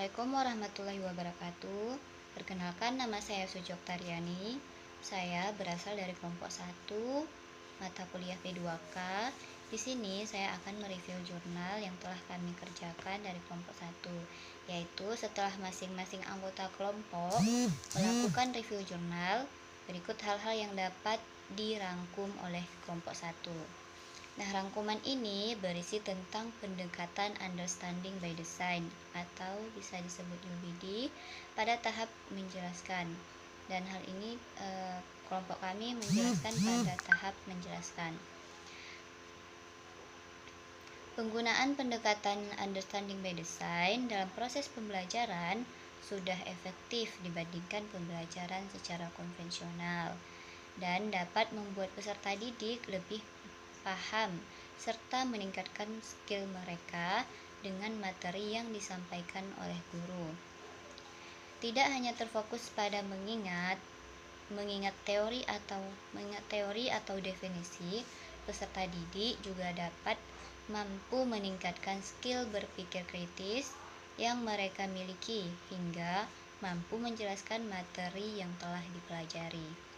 Assalamualaikum warahmatullahi wabarakatuh. Perkenalkan, nama saya Sujok Taryani. Saya berasal dari kelompok 1 mata kuliah P2K. Di sini saya akan mereview jurnal yang telah kami kerjakan dari kelompok 1, yaitu setelah masing-masing anggota kelompok melakukan review jurnal, berikut hal-hal yang dapat dirangkum oleh kelompok 1. Nah, rangkuman ini berisi tentang pendekatan understanding by design atau bisa disebut UBD pada tahap menjelaskan. Dan hal ini kelompok kami menjelaskan pada tahap menjelaskan. Penggunaan pendekatan understanding by design dalam proses pembelajaran sudah efektif dibandingkan pembelajaran secara konvensional dan dapat membuat peserta didik lebih paham serta meningkatkan skill mereka dengan materi yang disampaikan oleh guru. Tidak hanya terfokus pada mengingat teori atau definisi, peserta didik juga dapat mampu meningkatkan skill berpikir kritis yang mereka miliki hingga mampu menjelaskan materi yang telah dipelajari.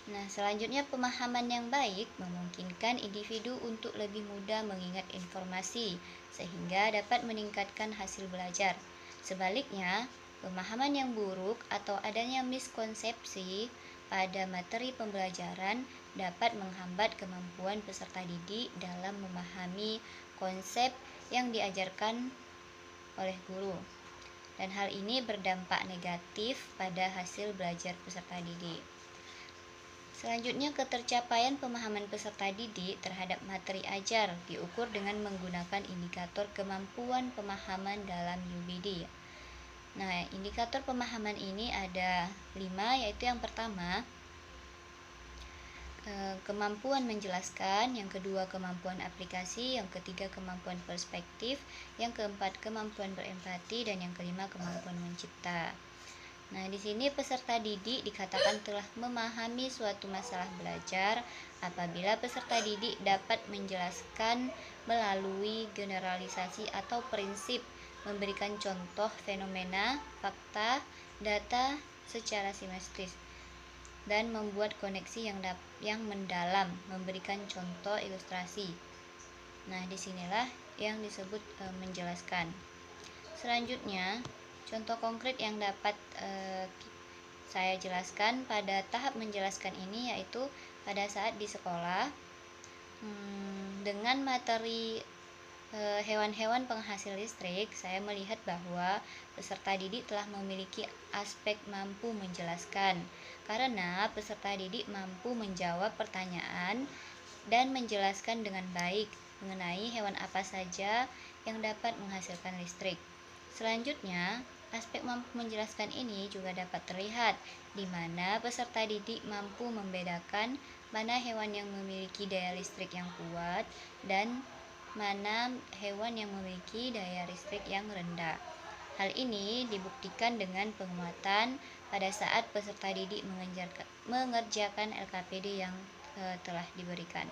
Nah, selanjutnya pemahaman yang baik memungkinkan individu untuk lebih mudah mengingat informasi sehingga dapat meningkatkan hasil belajar. Sebaliknya, pemahaman yang buruk atau adanya miskonsepsi pada materi pembelajaran dapat menghambat kemampuan peserta didik dalam memahami konsep yang diajarkan oleh guru. Dan hal ini berdampak negatif pada hasil belajar peserta didik. Selanjutnya, ketercapaian pemahaman peserta didik terhadap materi ajar diukur dengan menggunakan indikator kemampuan pemahaman dalam UBD. Nah, indikator pemahaman ini ada 5, yaitu yang pertama, kemampuan menjelaskan, yang kedua kemampuan aplikasi, yang ketiga kemampuan perspektif, yang keempat kemampuan berempati, dan yang kelima kemampuan mencipta. Nah, di sini peserta didik dikatakan telah memahami suatu masalah belajar apabila peserta didik dapat menjelaskan melalui generalisasi atau prinsip, memberikan contoh fenomena, fakta, data secara simetris, dan membuat koneksi yang mendalam, memberikan contoh ilustrasi. Nah, disinilah yang disebut menjelaskan. Selanjutnya, contoh konkret yang dapat saya jelaskan pada tahap menjelaskan ini yaitu pada saat di sekolah dengan materi hewan-hewan penghasil listrik, saya melihat bahwa peserta didik telah memiliki aspek mampu menjelaskan karena peserta didik mampu menjawab pertanyaan dan menjelaskan dengan baik mengenai hewan apa saja yang dapat menghasilkan listrik. Selanjutnya, aspek mampu menjelaskan ini juga dapat terlihat di mana peserta didik mampu membedakan mana hewan yang memiliki daya listrik yang kuat dan mana hewan yang memiliki daya listrik yang rendah. Hal ini dibuktikan dengan penguatan pada saat peserta didik mengerjakan LKPD yang telah diberikan.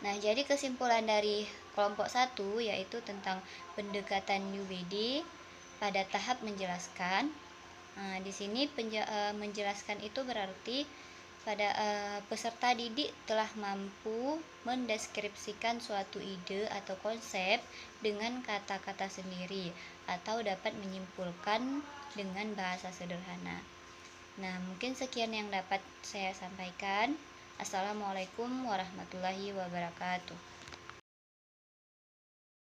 Nah, jadi kesimpulan dari kelompok 1 yaitu tentang pendekatan UBD pada tahap menjelaskan. Nah, di sini menjelaskan itu berarti pada peserta didik telah mampu mendeskripsikan suatu ide atau konsep dengan kata-kata sendiri atau dapat menyimpulkan dengan bahasa sederhana. Nah, mungkin sekian yang dapat saya sampaikan. Assalamualaikum warahmatullahi wabarakatuh.